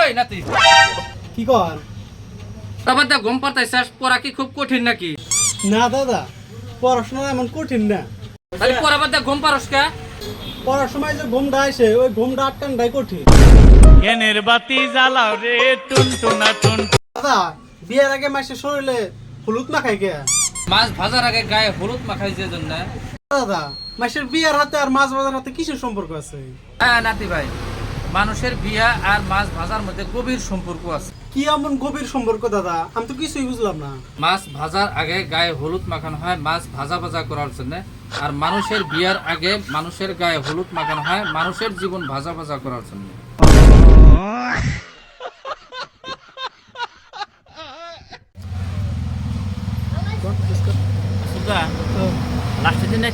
ওই নাতি কি কর? আবার দা ঘুম পাড়তাইছাস, পড়া কি খুব কঠিন নাকি? না দাদা, পড়াশোনা এমন কঠিন না। তাহলে পড়া বাদ দা ঘুম পারস কা? পড়ার সময় যে ঘুমটা আসে ওই ঘুমটা আটকানটাই কঠিন। জ্ঞানের বাতি জ্বালাও রে টুনটুনা টুন। দাদা, বিয়ের আগে মাসে শরীরে হলুদ মাখাই কে? মাছ ভাজার আগে গায়ে হলুদ মাখাই যে জন্য। দাদা, মাসের বিয়ের হাতে আর মাছ ভাজার হাতে কিসের সম্পর্ক আছে? হ্যাঁ নাতি ভাই, মানুষের বিয়া আর মাছ ভাজার মধ্যে গভীর সম্পর্ক আছে। কি এমন গভীর সম্পর্ক দাদা? আমি তো কিছুই বুঝলাম না। মাছ ভাজার আগে গায়ে হলুদ মাখানো হয় মাছ ভাজা ভাজা করার জন্য, আর মানুষের বিয়ার আগে মানুষের গায়ে হলুদ মাখানো হয় মানুষের জীবন ভাজা ভাজা করার জন্য। লাস্টের দিন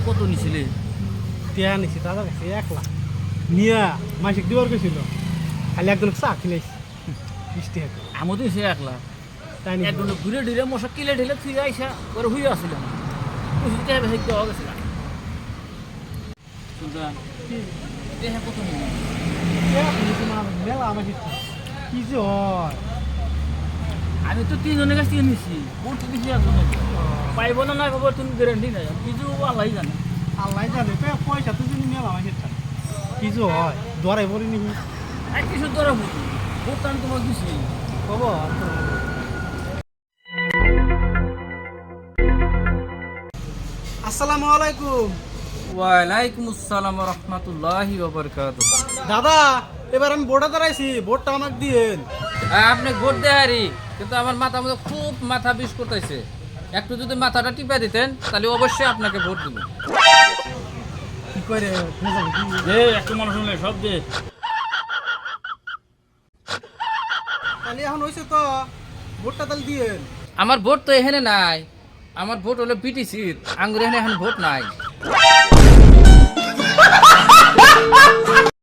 কত নিছিলি? টিয়া নিছি দাদা কাছে 1 লাখ নিয়া মাসিক দিবার গেছিল, খালি একদম চা খিলাইছি 20 টাকা। আমি তো সে একলা তাই নাকি? একদম ঘুরে ঢিলে মশা কিলে ঢিলে ফিরে আইসা করে হুই আসছিলাম কত নিলি? মেলা আমাকে কি যে হয়? আমি তো 3 জনের কাছ থেকে নিছি, বলতে দিছি একজন পাইব না না বাবা, তুমি গ্যারান্টি নাই, কিছু আল্লাহ জানে। আল্লাহ জানে, পয়সা তো যদি মেলা আমাকে কি যে হয়? দরাই বলি নাকি আর কিছু ধরা বুঝি বলতে আমি তোমার দিছি খবর? আসসালামু আলাইকুম। ওয়ালাইকুম আসসালাম ওয়া রাহমাতুল্লাহি ওয়া বারাকাতুহু। দাদা, এবার আমি ভোটে দাঁড়াইছি, ভোটটা আমাকে দিয়েন। আপনি ভোট দেয়ারি, কিন্তু আমার মাথার মধ্যে খুব মাথা বিষ করতেছে, একটু যদি মাথাটা টিপে দিতেন তাহলে অবশ্যই আপনাকে ভোট দিব। কি করে একটু মানুষ শুনলে সব দে। তাহলে এখন হয়েছে তো, ভোটটা তাহলে দিয়েন। আমার ভোট তো এখানে নাই, আমার ভোট হলো বিটিসির, আঙ্গুর এখানে এখন ভোট নাই।